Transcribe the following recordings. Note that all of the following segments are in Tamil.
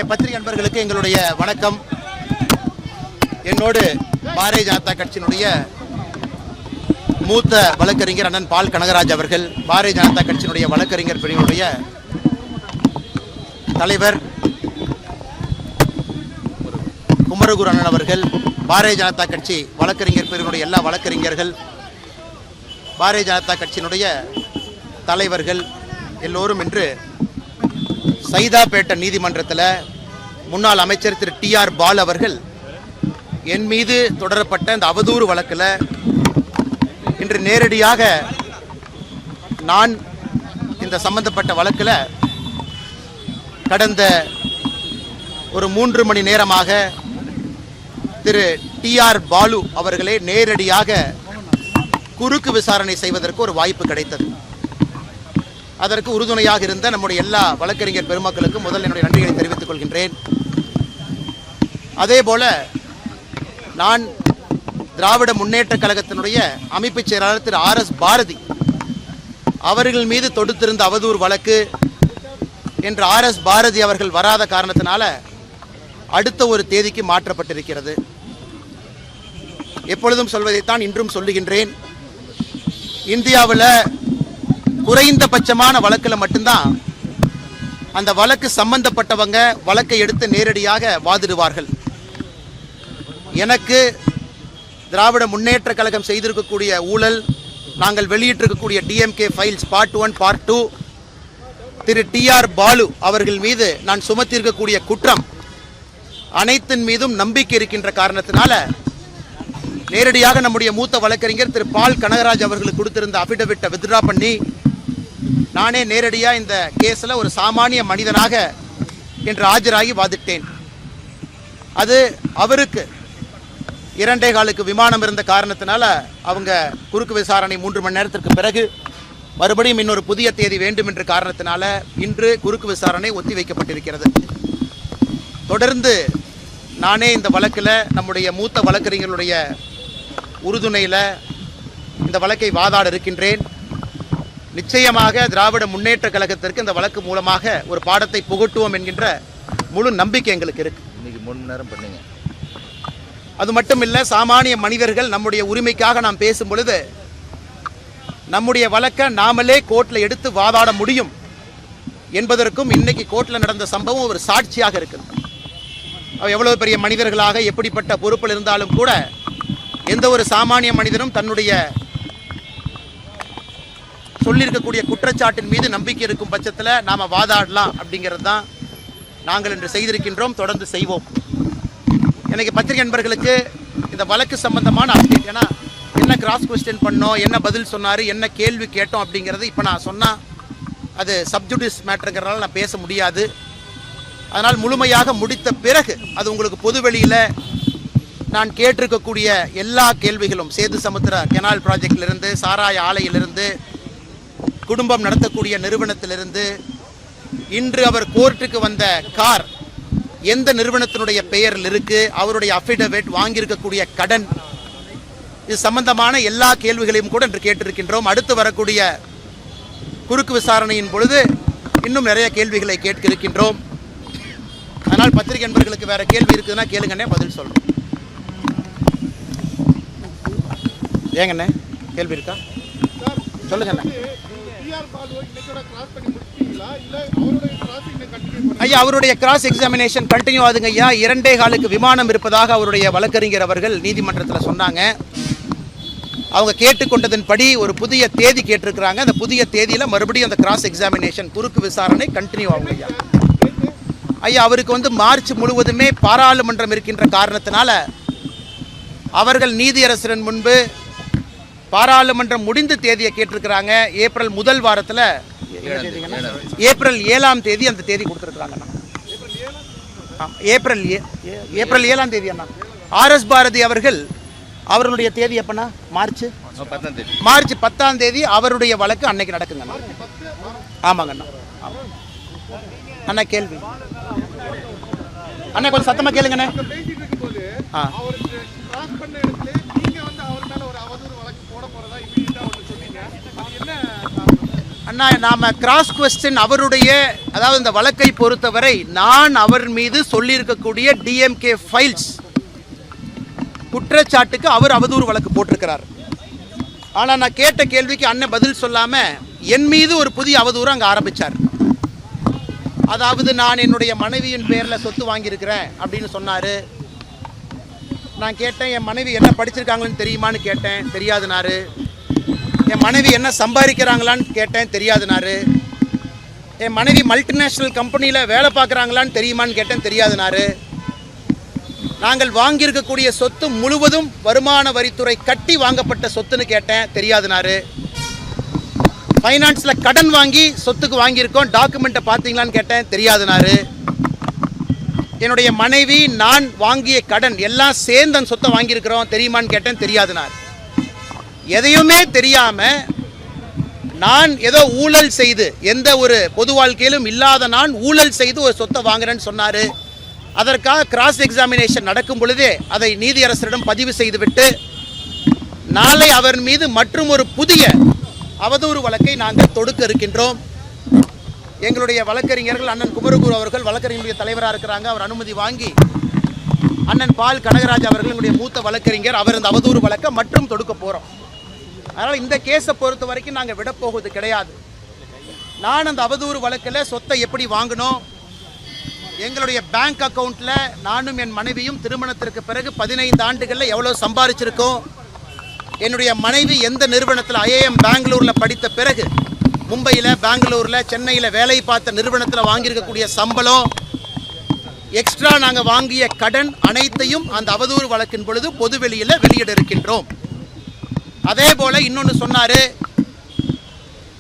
பத்திரிகை நண்பர்களுக்கு எங்களுடைய வணக்கம். என்னோடு பாரதிய ஜனதா கட்சியினுடைய மூத்த வழக்கறிஞர் அண்ணன் பால் கனகராஜ் அவர்கள், பாரதிய ஜனதா கட்சியினுடைய வழக்கறிஞர் பிரிவினுடைய தலைவர் குமரகுரு அண்ணன் அவர்கள், பாரதிய ஜனதா கட்சி வழக்கறிஞர் பிரிவினுடைய எல்லா வழக்கறிஞர்கள், பாரதிய ஜனதா கட்சியினுடைய தலைவர்கள் எல்லோரும் இன்று சைதாப்பேட்டை நீதிமன்றத்தில் முன்னாள் அமைச்சர் திரு TR பாலு அவர்கள் என் மீது தொடரப்பட்ட இந்த அவதூறு வழக்கில் இன்று நேரடியாக நான் இந்த சம்பந்தப்பட்ட வழக்கில் கடந்த ஒரு 3 மணி நேரமாக திரு TR பாலு அவர்களே நேரடியாக குறுக்கு விசாரணை செய்வதற்கு ஒரு வாய்ப்பு கிடைத்தது. அதற்கு உறுதுணையாக இருந்த நம்முடைய எல்லா வழக்கறிஞர் பெருமக்களுக்கும் முதல் என்னுடைய நன்றிகளை தெரிவித்துக் கொள்கின்றேன். அதேபோல நான் திராவிட முன்னேற்ற கழகத்தினுடைய அமைப்பு செயலாளர் திரு RS பாரதி அவர்கள் மீது தொடுத்திருந்த அவதூறு வழக்கு என்று RS பாரதி அவர்கள் வராத காரணத்தினால அடுத்த ஒரு தேதிக்கு மாற்றப்பட்டிருக்கிறது. எப்பொழுதும் சொல்வதைத்தான் இன்றும் சொல்லுகின்றேன். இந்தியாவில் குறைந்தபட்சமான வழக்கில் மட்டும்தான் அந்த வழக்கு சம்பந்தப்பட்டவங்க வழக்கை எடுத்து நேரடியாக வாதிடுவார்கள். எனக்கு திராவிட முன்னேற்ற கழகம் செய்திருக்கக்கூடிய ஊழல், நாங்கள் வெளியிட்டிருக்கக்கூடிய DMK ஃபைல்ஸ் பார்ட் 1 பார்ட் 2, திரு TR பாலு அவர்கள் மீது நான் சுமத்தியிருக்கக்கூடிய குற்றம் அனைத்தின் மீதும் நம்பிக்கை இருக்கின்ற காரணத்தினால நேரடியாக நம்முடைய மூத்த வழக்கறிஞர் திரு பால் கனகராஜ் அவர்களுக்கு கொடுத்திருந்த அபிடவிட்டை வித்ட்ரா பண்ணி நானே நேரடியாக இந்த கேஸில் ஒரு சாமானிய மனிதனாக என்று ஆஜராகி வாதிட்டேன். அது அவருக்கு 2.25 விமானம் இருந்த காரணத்தினால அவங்க குறுக்கு விசாரணை 3 மணி நேரத்திற்கு பிறகு மறுபடியும் இன்னொரு புதிய தேதி வேண்டும் என்ற காரணத்தினால இன்று குறுக்கு விசாரணை ஒத்திவைக்கப்பட்டிருக்கிறது. தொடர்ந்து நானே இந்த வழக்கில் நம்முடைய மூத்த வழக்கறிஞர்களுடைய உறுதுணையில் இந்த வழக்கை வாதாட இருக்கின்றேன். நிச்சயமாக திராவிட முன்னேற்ற கழகத்திற்கு இந்த வழக்கு மூலமாக ஒரு பாடத்தை புகட்டுவோம் என்கின்ற முழு நம்பிக்கை எங்களுக்கு இருக்கு. இன்னைக்கு 3 மணி நேரம் பண்ணீங்க. அது மட்டும் இல்லை, சாமானிய மனிதர்கள் நம்முடைய உரிமைக்காக நாம் பேசும் பொழுது நம்முடைய வழக்கை நாமளே கோர்ட்டில் எடுத்து வாதாட முடியும் என்பதற்கும் இன்னைக்கு கோர்ட்டில் நடந்த சம்பவம் ஒரு சாட்சியாக இருக்குது. எவ்வளவு பெரிய மனிதர்களாக எப்படிப்பட்ட பொறுப்பில் இருந்தாலும் கூட எந்த ஒரு சாமானிய மனிதனும் தன்னுடைய சொல்லியிருக்கக்கூடிய குற்றச்சாட்டின் மீது நம்பிக்கை இருக்கும் பட்சத்தில் நாம் வாதாடலாம் அப்படிங்கிறது தான் நாங்கள் இன்று செய்திருக்கின்றோம், தொடர்ந்து செய்வோம். எனக்கு பத்திரிகை நண்பர்களுக்கு இந்த வழக்கு சம்பந்தமான அப்டேட், ஏன்னா என்ன கிராஸ் கொஸ்டின் பண்ணோம், என்ன பதில் சொன்னார், என்ன கேள்வி கேட்டோம் அப்படிங்கிறது இப்போ நான் சொன்னால் அது சப்ஜுடிஸ் மேட்டருங்கிறனால நான் பேச முடியாது. அதனால் முழுமையாக முடித்த பிறகு அது உங்களுக்கு பொதுவெளியில் நான் கேட்டிருக்கக்கூடிய எல்லா கேள்விகளும், சேது சமுத்திர கெனால் ப்ராஜெக்டிலிருந்து, சாராய ஆலையிலிருந்து, குடும்பம் நடத்தக்கூடிய நிறுவனத்திலிருந்து, இன்று அவர் கோர்ட்டுக்கு வந்த கார் எந்த நிறுவனத்தினுடைய பெயரில் இருக்கு, அவருடைய அஃபிடவிட், வாங்கியிருக்கக்கூடிய கடன், இது சம்பந்தமான எல்லா கேள்விகளையும் கூட இன்று கேட்டிருக்கின்றோம். அடுத்து வரக்கூடிய குறுக்கு விசாரணையின் பொழுது இன்னும் நிறைய கேள்விகளை கேட்க இருக்கின்றோம். அதனால் பத்திரிகை நண்பர்களுக்கு வேற கேள்வி இருக்குதுன்னா கேளுங்கண்ணே, பதில் சொல்றோம். ஏங்கண்ணே கேள்வி இருக்கா? சொல்லுங்கண்ணே. ஐயா, அவருடைய கிராஸ் எக்ஸாமினேஷன் கண்டினியூ ஆகுதுங்க ஐயா. 2.25 விமானம் இருப்பதாக அவருடைய வழக்கறிஞர் அவர்கள் நீதிமன்றத்தில் சொன்னாங்க. அவங்க கேட்டுக்கொண்டதன்படி ஒரு புதிய தேதி கேட்டிருக்கிறாங்க. அந்த புதிய தேதியில் மறுபடியும் அந்த கிராஸ் எக்ஸாமினேஷன் குறுக்கு விசாரணை கண்டினியூ ஆகும் ஐயா. ஐயா, அவருக்கு மார்ச் முழுவதுமே பாராளுமன்றம் இருக்கின்ற காரணத்தினால அவர்கள் நீதியரசரின் முன்பு பாராளுமன்றம் முடிந்த தேதியை கேட்டிருக்கிறாங்க. ஏப்ரல் முதல் வாரத்தில் ஏப்ரல் 7ஆம் தேதி அந்த தேதி கொடுத்துருக்குறாங்க. ஏப்ரல் 7ஆம் தேதி அண்ணா. RS பாரதி அவர்கள் அவர்களுடைய தேதி எப்பண்ணா? மார்ச் 10ஆம் தேதி அவருடைய வழக்கு அன்னைக்கு நடக்குங்கண்ணா. ஆமாங்கண்ணா. அண்ணா கேள்வி அண்ணா கொஞ்சம் சத்தமாக கேளுங்கண்ணே. அண்ணா நாம கிராஸ் கொஸ்டின் அவருடைய, அதாவது இந்த வழக்கை பொறுத்தவரை நான் அவர் மீது சொல்லியிருக்கக்கூடிய டிஎம்கே ஃபைல்ஸ் குற்றச்சாட்டுக்கு அவர் அவதூறு வழக்கு போட்டிருக்கிறார். ஆனால் நான் கேட்ட கேள்விக்கு அண்ணன் பதில் சொல்லாமல் என் மீது ஒரு புதிய அவதூறு அங்கே ஆரம்பித்தார். அதாவது நான் என்னுடைய மனைவியின் பேரில் சொத்து வாங்கியிருக்கிறேன் அப்படின்னு சொன்னார். நான் கேட்டேன், என் மனைவி என்ன படிச்சிருக்காங்கன்னு தெரியுமான்னு கேட்டேன், தெரியாதுனாரு. என் மனைவி என்ன சம்பாதிக்கிறாங்களான்னு கேட்டேன், தெரியாதுனாரு. என் மனைவி மல்டிநேஷ்னல் கம்பெனியில் வேலை பார்க்குறாங்களான்னு தெரியுமான்னு கேட்டேன், தெரியாதுனாரு. நாங்கள் வாங்கியிருக்கக்கூடிய சொத்து முழுவதும் வருமான வரித்துறை கட்டி வாங்கப்பட்ட சொத்துன்னு கேட்டேன், தெரியாதுனாரு. ஃபைனான்ஸில் கடன் வாங்கி சொத்துக்கு வாங்கியிருக்கோம், டாக்குமெண்ட்டை பார்த்தீங்களான்னு கேட்டேன், தெரியாதுனாரு. என்னுடைய மனைவி நான் வாங்கிய கடன் எல்லாம் சேர்ந்து அந்த சொத்தை வாங்கியிருக்கிறோம், தெரியுமான்னு கேட்டேன், தெரியாதுனார். எதையுமே தெரியாமல் நான் ஏதோ ஊழல் செய்து, எந்த ஒரு பொது வாழ்க்கையிலும் இல்லாத நான் ஊழல் செய்து ஒரு சொத்தை வாங்குறேன்னு சொன்னார். அதற்காக கிராஸ் எக்ஸாமினேஷன் நடக்கும் பொழுதே அதை நீதியரசரிடம் பதிவு செய்துவிட்டு நாளை அவர் மீது மற்றும் ஒரு புதிய அவதூறு வழக்கை நாங்கள் தொடுக்க இருக்கின்றோம். எங்களுடைய வழக்கறிஞர்கள் அண்ணன் குமரகுரு அவர்கள் வழக்கறிஞருடைய தலைவராக இருக்கிறாங்க. அவர் அனுமதி வாங்கி அண்ணன் பால் கனகராஜ் அவர்கள் எங்களுடைய மூத்த வழக்கறிஞர், அவர் இந்த அவதூறு வழக்கை மற்றும் தொடுக்க போகிறோம். அதனால் இந்த கேஸை பொறுத்த வரைக்கும் நாங்கள் விடப்போவது கிடையாது. நான் அந்த அவதூறு வழக்கில் சொத்தை எப்படி வாங்கினோம், எங்களுடைய பேங்க் அக்கௌண்ட்டில் நானும் என் மனைவியும் திருமணத்திற்கு பிறகு 15 ஆண்டுகளில் எவ்வளோ சம்பாதிச்சிருக்கோம், என்னுடைய மனைவி எந்த நிறுவனத்தில் ஐஏஎம் பெங்களூரில் படித்த பிறகு மும்பையில், பெங்களூரில், சென்னையில் வேலை பார்த்த நிறுவனத்தில் வாங்கியிருக்கக்கூடிய சம்பளம், எக்ஸ்ட்ரா நாங்கள் வாங்கிய கடன் அனைத்தையும் அந்த அவதூறு வழக்கின் பொழுது பொதுவெளியில் வெளியிட இருக்கின்றோம். அதே போல் இன்னொன்று சொன்னார்,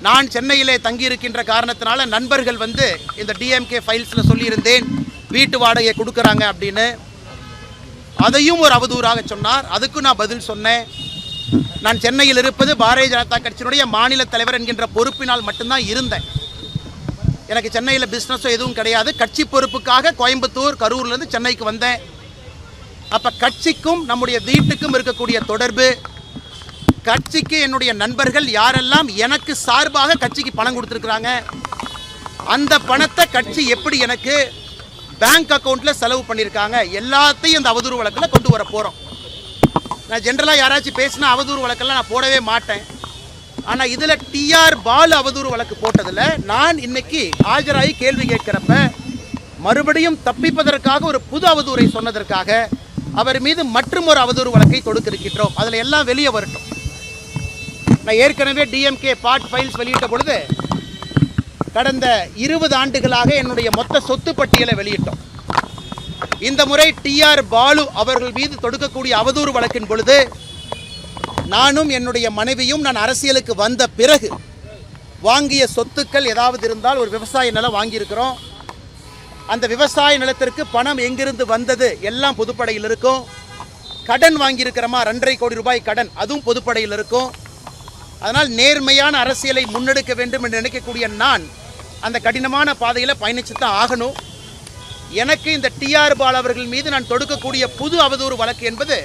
நான் சென்னையிலே தங்கியிருக்கின்ற காரணத்தினால நண்பர்கள் வந்து இந்த டிஎம்கே ஃபைல்ஸில் சொல்லியிருந்தேன் வீட்டு வாடகை கொடுக்குறாங்க அப்படின்னு. அதையும் ஒரு அவதூறாக சொன்னார். அதுக்கும் நான் பதில் சொன்னேன். நான் சென்னையில் இருப்பது பாரதிய ஜனதா கட்சியினுடைய மாநில தலைவர் என்கின்ற பொறுப்பினால் மட்டும்தான் இருந்தேன். எனக்கு சென்னையில் பிஸ்னஸோ எதுவும் கிடையாது. கட்சி பொறுப்புக்காக கோயம்புத்தூர், கரூர்லேருந்து சென்னைக்கு வந்தேன். அப்போ கட்சிக்கும் நம்முடைய வீட்டுக்கும் இருக்கக்கூடிய தொடர்பு, கட்சிக்கு என்னுடைய நண்பர்கள் யாரெல்லாம் எனக்கு சார்பாக கட்சிக்கு பணம் கொடுத்துருக்குறாங்க, அந்த பணத்தை கட்சி எப்படி எனக்கு பேங்க் அக்கௌண்ட்டில் செலவு பண்ணியிருக்காங்க, எல்லாத்தையும் அந்த அவதூறு வழக்கில் கொண்டு வர போகிறோம். நான் ஜென்ரலாக யாராச்சும் பேசினா அவதூறு வழக்கெல்லாம் நான் போடவே மாட்டேன். ஆனால் இதில் டிஆர் பாலு அவதூறு வழக்கு போட்டதில் நான் இன்னைக்கு ஆஜராகி கேள்வி கேட்கிறப்ப மறுபடியும் தப்பிப்பதற்காக ஒரு புது அவதூறை சொன்னதற்காக அவர் மீது மற்றும் ஒரு அவதூறு வழக்கை தொடுக்க இருக்கின்றோம். அதில் எல்லாம் வெளியே வரட்டும். நான் ஏற்கனவே டிஎம்கே பார்ட் ஃபைல்ஸ் வெளியிட்ட பொழுது கடந்த 20 ஆண்டுகளாக என்னுடைய மொத்த சொத்து பட்டியலை வெளியிட்டோம். இந்த முறை டிஆர் பாலு அவர்கள் மீது தொடுக்கக்கூடிய அவதூறு வழக்கின் பொழுது நானும் என்னுடைய மனைவியும் நான் அரசியலுக்கு வந்த பிறகு வாங்கிய சொத்துக்கள் ஏதாவது இருந்தால் ஒரு விவசாய நிலம் வாங்கியிருக்கிறோம். அந்த விவசாய நிலத்திற்கு பணம் எங்கிருந்து வந்தது எல்லாம் பொதுப்படையில் இருக்கும். கடன் வாங்கியிருக்கிறோமா 2.5 கோடி ரூபாய் கடன், அதுவும் பொதுப்படையில் இருக்கும். அதனால் நேர்மையான அரசியலை முன்னெடுக்க வேண்டும் என்று நினைக்கக்கூடிய நான் அந்த கடினமான பாதையில் பயணித்து தான் ஆகணும். எனக்கு இந்த டிஆர் பாலு அவர்கள் மீது நான் தொடுக்கக்கூடிய புது அவதூறு வழக்கு என்பது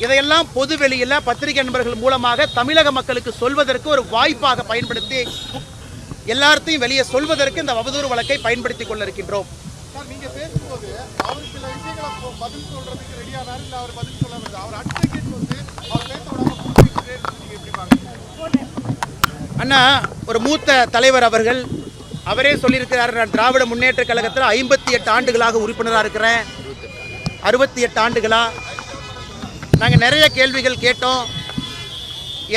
இதையெல்லாம் பொதுவெளியில் பத்திரிகை நண்பர்கள் மூலமாக தமிழக மக்களுக்கு சொல்வதற்கு ஒரு வாய்ப்பாக பயன்படுத்தி எல்லாத்தையும் வெளியே சொல்வதற்கு இந்த அவதூறு வழக்கை பயன்படுத்தி கொள்ள இருக்கின்றோம். அண்ணா, ஒரு மூத்த தலைவர் அவர்கள் அவரே சொல்லியிருக்கிறார், நான் திராவிட முன்னேற்ற கழகத்தில் 58 ஆண்டுகளாக உறுப்பினராக இருக்கிறேன். 68 ஆண்டுகளா? நாங்கள் நிறைய கேள்விகள் கேட்டோம்.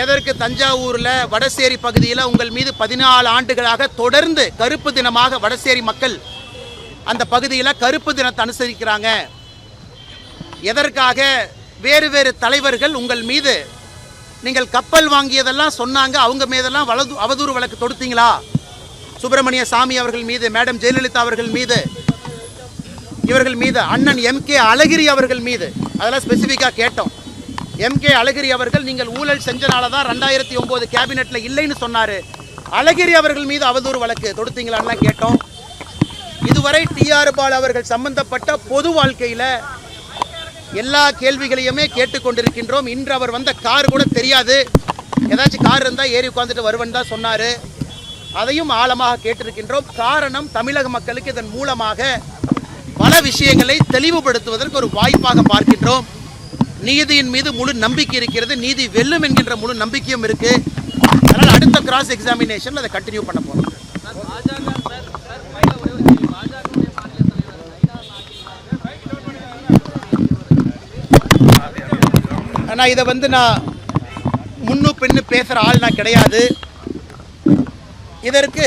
எதற்கு தஞ்சாவூரில் வடசேரி பகுதியில் உங்கள் மீது 14 ஆண்டுகளாக தொடர்ந்து கருப்பு தினமாக வடசேரி மக்கள் அந்த பகுதியில் கருப்பு தினத்தை அனுசரிக்கிறாங்க? எதற்காக வேறு வேறு தலைவர்கள் உங்கள் மீது நீங்கள் கப்பல் வாங்கியதெல்லாம் சொன்னாங்க, அவங்க மீதெல்லாம் அவதூறு வழக்கு தொடுத்தீங்களா? சுப்பிரமணிய சாமி அவர்கள் மீது, மேடம் ஜெயலலிதா அவர்கள் மீது, இவர்கள் மீது, அண்ணன் எம்கே அழகிரி அவர்கள் மீது அதெல்லாம் ஸ்பெசிஃபிக்காக கேட்டோம். எம்கே அழகிரி அவர்கள் நீங்கள் ஊழல் செஞ்சனால தான் 2009 கேபினெட்டில் இல்லைன்னு சொன்னார். அழகிரி அவர்கள் மீது அவதூறு வழக்கு தொடுத்தீங்களான்லாம் கேட்டோம். டிஆர் பாலு அவர்கள் சம்பந்தப்பட்ட பொது வாழ்க்கையில் எல்லா கேள்விகளையுமே கேட்டுக்கொண்டிருக்கின்றோம். இன்று அவர் வந்த கார் கூட தெரியாது, ஏதாச்சும் கார் இருந்தால் ஏறி உட்காந்துட்டு வருவன் தான் சொன்னார். அதையும் ஆழமாக கேட்டிருக்கின்றோம். காரணம், தமிழக மக்களுக்கு இதன் மூலமாக பல விஷயங்களை தெளிவுபடுத்துவதற்கு ஒரு வாய்ப்பாக பார்க்கின்றோம். நீதியின் மீது முழு நம்பிக்கை இருக்கிறது, நீதி வெல்லும் என்கின்ற முழு நம்பிக்கையும் இருக்கு. அதனால் அடுத்த கிராஸ் எக்ஸாமினேஷன் அதை கண்டினியூ பண்ண போறோம். ஆனால் இதை நான் முன்னு பின்னு பேசுகிற ஆள் நான் கிடையாது. இதற்கு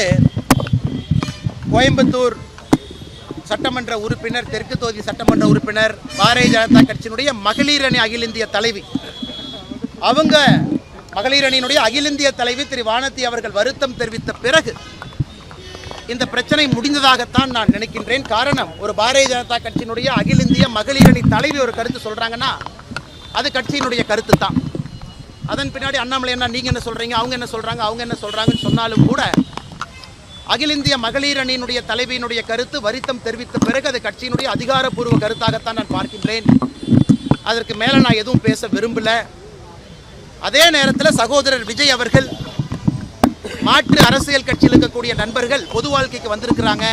கோயம்புத்தூர் சட்டமன்ற உறுப்பினர், தெற்கு தொகுதி சட்டமன்ற உறுப்பினர், பாரதிய ஜனதா கட்சியினுடைய மகளிர் அணி அகில இந்திய தலைவி, அவங்க மகளிர் அணியினுடைய அகில இந்திய தலைவி திரு வானதி அவர்கள் வருத்தம் தெரிவித்த பிறகு இந்த பிரச்சனை முடிந்ததாகத்தான் நான் நினைக்கின்றேன். காரணம், ஒரு பாரதிய ஜனதா கட்சியினுடைய அகில இந்திய மகளிர் அணி தலைவி ஒரு கருத்து சொல்றாங்கன்னா அது கட்சியினுடைய கருத்து தான். அதன் பின்னாடி அண்ணாமலை என்ன நீங்க என்ன சொல்றீங்க, அவங்க என்ன சொல்றாங்க, அவங்க என்ன சொல்றாங்கன்னு சொன்னாலும் கூட அகில இந்திய மகளிர் அணியினுடைய தலைவியினுடைய கருத்து வருத்தம் தெரிவித்த பிறகு அது கட்சியினுடைய அதிகாரப்பூர்வ கருத்தாகத்தான் நான் பார்க்கின்றேன். அதற்கு மேலே நான் எதுவும் பேச விரும்பல. அதே நேரத்தில் சகோதரர் விஜய் அவர்கள், மாற்று அரசியல் கட்சியில் இருக்கக்கூடிய நண்பர்கள் பொது வாழ்க்கைக்கு வந்திருக்கிறாங்க.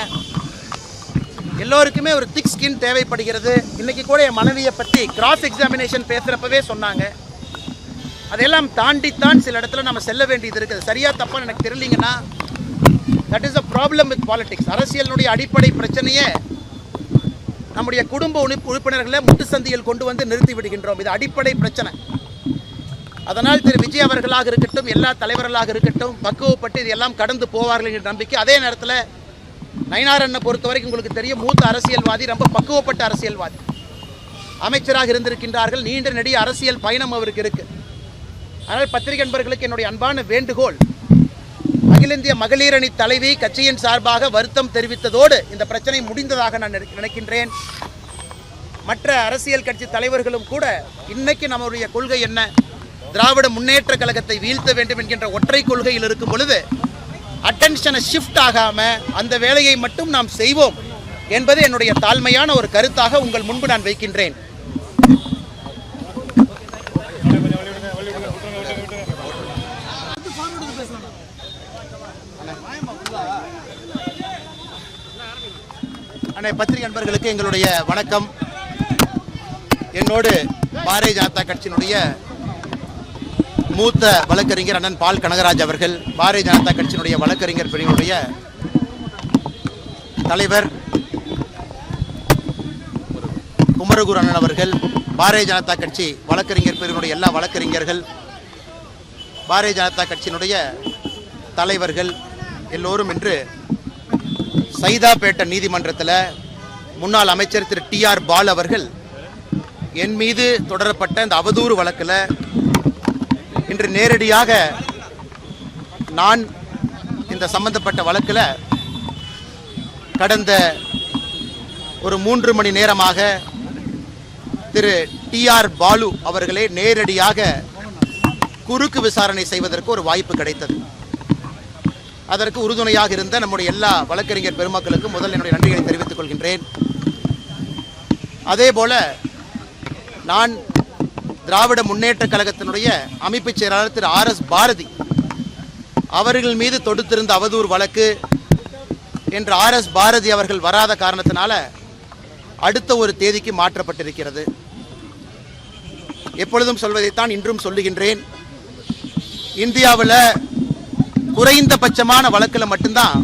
எல்லோருக்குமே ஒரு திக் ஸ்கின் தேவைப்படுகிறது. இன்னைக்கு கூட என் மனைவியை பற்றி கிராஸ் எக்ஸாமினேஷன் பேசுகிறப்பவே சொன்னாங்க. அதையெல்லாம் தாண்டித்தான் சில இடத்துல நம்ம செல்ல வேண்டியது இருக்குது. சரியா தப்பான்னு எனக்கு தெரியலீங்கன்னா that is a problem with politics. அரசியலினுடைய அடிப்படை பிரச்சனையே நம்முடைய குடும்ப உறுப்பினர்களை முட்டுசந்தியில் கொண்டு வந்து நிறுத்தி விடுகின்றோம். இது அடிப்படை பிரச்சனை. அதனால் திரு விஜய் அவர்களாக இருக்கட்டும், எல்லா தலைவர்களாக இருக்கட்டும், பக்குவப்பட்டு இதெல்லாம் கடந்து போவார்கள் என்ற நம்பிக்கை. அதே நேரத்தில் நயினாரண்ணை பொறுத்த வரைக்கும் உங்களுக்கு தெரியும், மூத்த அரசியல்வாதி, ரொம்ப பக்குவப்பட்ட அரசியல்வாதி, அமைச்சராக இருந்திருக்கின்றார்கள். நீண்ட நெடிய அரசியல் பயணம் அவருக்கு இருக்கு. ஆனால் பத்திரிகை நண்பர்களுக்கு என்னுடைய அன்பான வேண்டுகோள், அகில இந்திய மகளிர் அணி தலைவி கட்சியின் சார்பாக வருத்தம் தெரிவித்ததோடு இந்த பிரச்சனை முடிந்ததாக நான் நினைக்கின்றேன். மற்ற அரசியல் கட்சி தலைவர்களும் கூட இன்னைக்கு நம்முடைய கொள்கை என்ன, திராவிட முன்னேற்ற கழகத்தை வீழ்த்த வேண்டும் என்கின்ற ஒற்றை கொள்கையில் இருக்கும் பொழுது அட்டென்ஷனை ஷிஃப்ட் ஆகாம அந்த வேலையை மட்டும் நாம் செய்வோம் என்பது என்னுடைய தாழ்மையான ஒரு கருத்தாக உங்கள் முன்பு நான் வைக்கின்றேன். பத்திரிகை நண்பர்களுக்கு எங்களுடைய வணக்கம். என்னோடு பாரதிய ஜனதா கட்சியினுடைய மூத்த வழக்கறிஞர் அண்ணன் பால் கனகராஜ் அவர்கள், பாரதிய ஜனதா கட்சியினுடைய வழக்கறிஞர் பிரிவினுடைய தலைவர் குமரகுரு அண்ணன் அவர்கள், பாரதிய ஜனதா கட்சி வழக்கறிஞர் பிரிவினுடைய எல்லா வழக்கறிஞர்கள், பாரதிய ஜனதா கட்சியினுடைய தலைவர்கள் எல்லோரும் இன்று சைதாப்பேட்டை நீதிமன்றத்தில் முன்னாள் அமைச்சர் திரு டிஆர் பாலு அவர்கள் என் மீது தொடரப்பட்ட இந்த அவதூறு வழக்கில் இன்று நேரடியாக நான் இந்த சம்பந்தப்பட்ட வழக்கில் கடந்த ஒரு 3 மணி நேரமாக திரு டிஆர் பாலு அவர்களே நேரடியாக குறுக்கு விசாரணை செய்வதற்கு ஒரு வாய்ப்பு கிடைத்தது. அதற்கு உறுதுணையாக இருந்த நம்முடைய எல்லா வழக்கறிஞர் பெருமக்களுக்கும் முதல் என்னுடைய நன்றிகளை தெரிவித்துக் கொள்கின்றேன். அதேபோல நான் திராவிட முன்னேற்ற கழகத்தினுடைய அமைப்பு செயலாளர் திரு RS பாரதி அவர்கள் மீது தொடுத்திருந்த அவதூறு வழக்கு என்று RS பாரதி அவர்கள் வராத காரணத்தினால அடுத்த ஒரு தேதிக்கு மாற்றப்பட்டிருக்கிறது. எப்பொழுதும் சொல்வதைத்தான் இன்றும் சொல்லுகின்றேன். இந்தியாவில் குறைந்தபட்சமான வழக்கில் மட்டும்தான்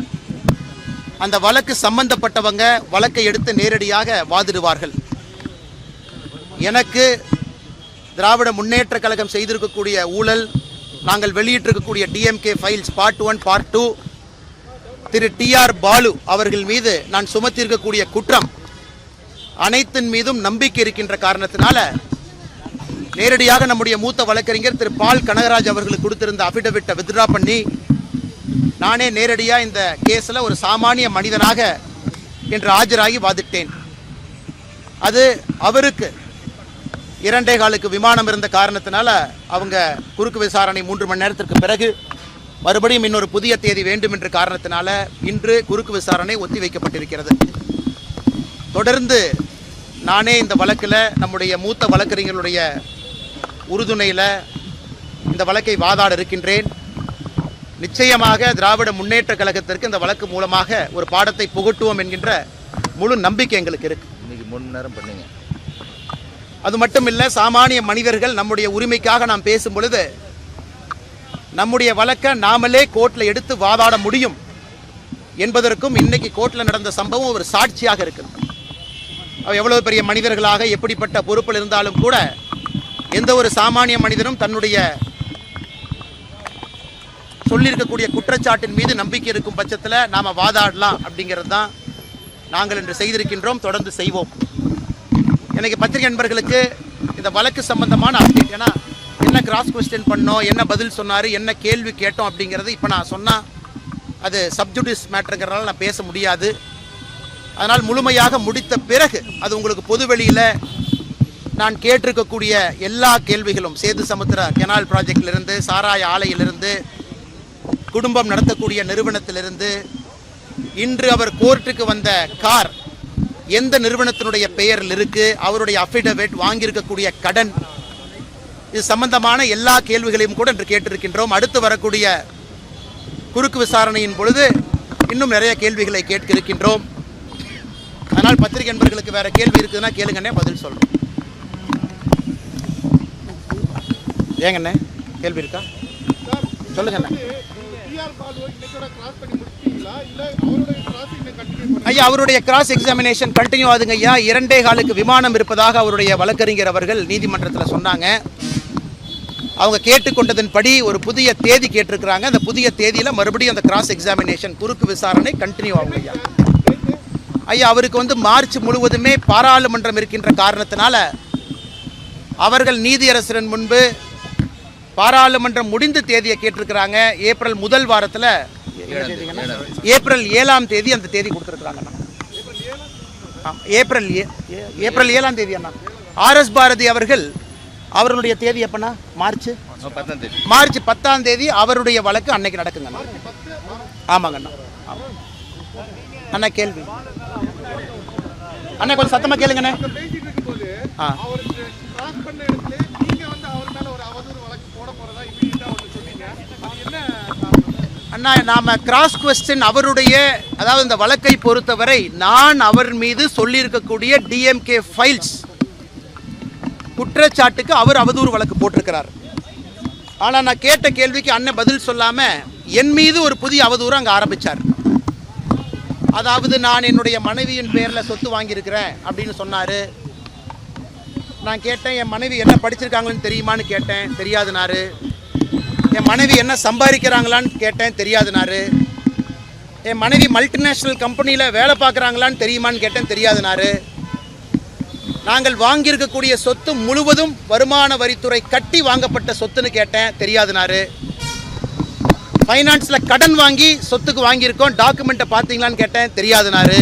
அந்த வழக்கு சம்பந்தப்பட்டவங்க வழக்கை எடுத்து நேரடியாக வாதிடுவார்கள். எனக்கு திராவிட முன்னேற்ற கழகம் செய்திருக்கக்கூடிய ஊழல், நாங்கள் வெளியிட்டிருக்கக்கூடிய டிஎம்கே ஃபைல்ஸ் பார்ட் 1 பார்ட் 2, திரு டிஆர் பாலு அவர்கள் மீது நான் சுமத்தியிருக்கக்கூடிய குற்றம் அனைத்தின் மீதும் நம்பிக்கை இருக்கின்ற காரணத்தினால நேரடியாக நம்முடைய மூத்த வழக்கறிஞர் திரு பால் கனகராஜ் அவர்களுக்கு கொடுத்திருந்த அஃபிடவிட்டை வித்ட்ரா பண்ணி நானே நேரடியாக இந்த கேஸில் ஒரு சாமானிய மனிதனாக என்று ஆஜராகி வாதிட்டேன். அது அவருக்கு 2.25 விமானம் இருந்த காரணத்தினால அவங்க குறுக்கு விசாரணை 3 மணி நேரத்திற்கு பிறகு மறுபடியும் இன்னொரு புதிய தேதி வேண்டும் என்ற காரணத்தினால இன்று குறுக்கு விசாரணை ஒத்திவைக்கப்பட்டிருக்கிறது. தொடர்ந்து நானே இந்த வழக்கில் நம்முடைய மூத்த வழக்கறிஞர்களுடைய உறுதுணையில் இந்த வழக்கை வாதாட இருக்கின்றேன். நிச்சயமாக திராவிட முன்னேற்ற கழகத்திற்கு இந்த வழக்கு மூலமாக ஒரு பாடத்தை புகட்டுவோம் என்கின்ற முழு நம்பிக்கை எங்களுக்கு இருக்கு. இன்னைக்கு 3 நேரம் பண்ணீங்க. அது மட்டும் இல்லை, சாமானிய மனிதர்கள் நம்முடைய உரிமைக்காக நாம் பேசும் பொழுது நம்முடைய வழக்கை நாமளே கோர்ட்டில் எடுத்து வாதாட முடியும் என்பதற்கும் இன்னைக்கு கோர்ட்டில் நடந்த சம்பவம் ஒரு சாட்சியாக இருக்குது. எவ்வளவு பெரிய மனிதர்களாக எப்படிப்பட்ட பொறுப்பில் இருந்தாலும் கூட எந்த ஒரு சாமானிய மனிதனும் தன்னுடைய சொல்லியிருக்கக்கூடிய குற்றச்சாட்டின் மீது நம்பிக்கை இருக்கும் பட்சத்தில் நாம் வாதாடலாம் அப்படிங்கிறது தான் நாங்கள் இன்று செய்திருக்கின்றோம், தொடர்ந்து செய்வோம். எனக்கு பத்திரிகை நண்பர்களுக்கு இந்த வழக்கு சம்பந்தமான அப்டேட், ஏன்னா என்ன கிராஸ் கொஸ்டின் பண்ணோம், என்ன பதில் சொன்னார், என்ன கேள்வி கேட்டோம் அப்படிங்கிறது இப்போ நான் சொன்னால் அது சப்ஜுடிஸ் மேட்டருங்கிறனால நான் பேச முடியாது. அதனால் முழுமையாக முடித்த பிறகு அது உங்களுக்கு பொதுவெளியில் நான் கேட்டிருக்கக்கூடிய எல்லா கேள்விகளும், சேது சமுத்திர கெனால் ப்ராஜெக்டிலிருந்து, சாராய ஆலையிலிருந்து, குடும்பம் நடத்தக்கூடிய நிறுவனத்திலிருந்து, இன்று அவர் கோர்ட்டுக்கு வந்த கார் எந்த நிறுவனத்தினுடைய பெயரில் இருக்கு, அவருடைய அஃபிடவிட், வாங்கியிருக்கக்கூடிய கடன், இது சம்பந்தமான எல்லா கேள்விகளையும் கூட இன்று கேட்டிருக்கின்றோம். அடுத்து வரக்கூடிய குறுக்கு விசாரணையின் பொழுது இன்னும் நிறைய கேள்விகளை கேட்க இருக்கின்றோம். அதனால் பத்திரிகை நண்பர்களுக்கு வேற கேள்வி இருக்குதுன்னா கேளுங்கண்ணே, பதில் சொல்றோம். ஏங்கண்ணே கேள்வி இருக்கா? சொல்லுங்கண்ணே. ஐயா, அவருடைய கிராஸ் எக்ஸாமினேஷன் கண்டினியூ ஆகுதுங்க ஐயா. 2.15 விமானம் இருப்பதாக அவருடைய வழக்கறிஞர் அவர்கள் நீதிமன்றத்தில் சொன்னாங்க. அவங்க கேட்டுக்கொண்டதன்படி ஒரு புதிய தேதி கேட்டிருக்கிறாங்க. அந்த புதிய தேதியில் மறுபடியும் அந்த கிராஸ் எக்ஸாமினேஷன் குறுக்கு விசாரணை கண்டினியூ ஆகும் ஐயா. ஐயா, அவருக்கு மார்ச் முழுவதுமே பாராளுமன்றம் இருக்கின்ற காரணத்தினால அவர்கள் நீதியரசரின் முன்பு பாராளுமன்றம் முடிந்த தேதியை கேட்டிருக்கிறாங்க. ஏப்ரல் முதல் வாரத்தில், ஏப்ரல் 7ஆம் தேதி அந்த தேதி கொடுத்துருக்குறாங்க. ஏப்ரல் 7ஆம் தேதி அண்ணா. ஆர்எஸ் பாரதி அவர்கள் அவருடைய தேதி எப்பண்ணா? மார்ச் 10ஆம் தேதி அவருடைய வழக்கு அன்னைக்கு நடக்குங்க. ஆமாங்க அண்ணா. அண்ணா கேள்வி அண்ணா கொஞ்சம் சத்தமாக கேளுங்கண்ணே. அண்ணா, நாம கிராஸ் கொஸ்டின் அவருடைய, அதாவது இந்த வழக்கை பொறுத்தவரை நான் அவர் மீது சொல்லியிருக்கக்கூடிய டிஎம்கே ஃபைல்ஸ் குற்றச்சாட்டுக்கு அவர் அவதூறு வழக்கு போட்டிருக்கிறார். ஆனால் நான் கேட்ட கேள்விக்கு அண்ணன் பதில் சொல்லாமல் என் மீது ஒரு புதிய அவதூறு அங்கே ஆரம்பித்தார். அதாவது நான் என்னுடைய மனைவியின் பேரில் சொத்து வாங்கியிருக்கிறேன் அப்படின்னு சொன்னார். நான் கேட்டேன், என் மனைவி என்ன படிச்சிருக்காங்கன்னு தெரியுமான்னு கேட்டேன், தெரியாதுனாரு. என் மனைவி என்ன சம்பாதிக்கிறாங்களான்னு கேட்டேன், தெரியாதுனாரு. என் மனைவி மல்டிநேஷ்னல் கம்பெனியில் வேலை பார்க்குறாங்களான்னு தெரியுமான்னு கேட்டேன், தெரியாதுனாரு. நாங்கள் வாங்கியிருக்கக்கூடிய சொத்து முழுவதும் வருமான வரித்துறை கட்டி வாங்கப்பட்ட சொத்துன்னு கேட்டேன், தெரியாதுனாரு. ஃபைனான்ஸில் கடன் வாங்கி சொத்துக்கு வாங்கியிருக்கோம், டாக்குமெண்ட்டை பார்த்தீங்களான்னு கேட்டேன், தெரியாதுனாரு.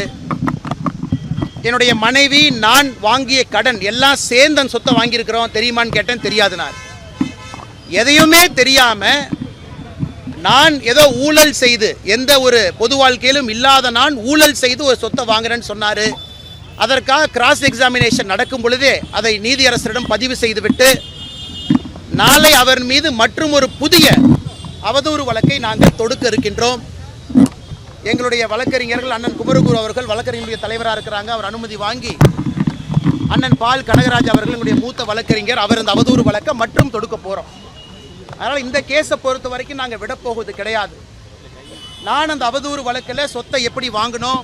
என்னுடைய மனைவி நான் வாங்கிய கடன் எல்லாம் சேர்ந்து அந்த சொத்தை வாங்கியிருக்கிறோம், தெரியுமான்னு கேட்டேன், தெரியாதுனாரு. எதையுமே தெரியாமல் நான் ஏதோ ஊழல் செய்து, எந்த ஒரு பொது வாழ்க்கையிலும் இல்லாத நான் ஊழல் செய்து ஒரு சொத்தை வாங்குறேன்னு சொன்னார். அதற்காக கிராஸ் எக்ஸாமினேஷன் நடக்கும் பொழுதே அதை நீதியரசரிடம் பதிவு செய்துவிட்டு நாளை அவர் மீது மற்றும் ஒரு புதிய அவதூறு வழக்கை நாங்கள் தொடுக்க இருக்கின்றோம். எங்களுடைய வழக்கறிஞர்கள் அண்ணன் குமரகுரு அவர்கள் வழக்கறிஞருடைய தலைவராக இருக்கிறாங்க. அவர் அனுமதி வாங்கி அண்ணன் பால் கனகராஜ் அவர்கள் எங்களுடைய மூத்த வழக்கறிஞர், அவர் இந்த அவதூறு வழக்கை மற்றும் தொடுக்க போகிறோம். அதனால் இந்த கேஸை பொறுத்த வரைக்கும் நாங்கள் விடப்போவது கிடையாது. நான் அந்த அவதூறு வழக்கில் சொத்தை எப்படி வாங்கினோம்,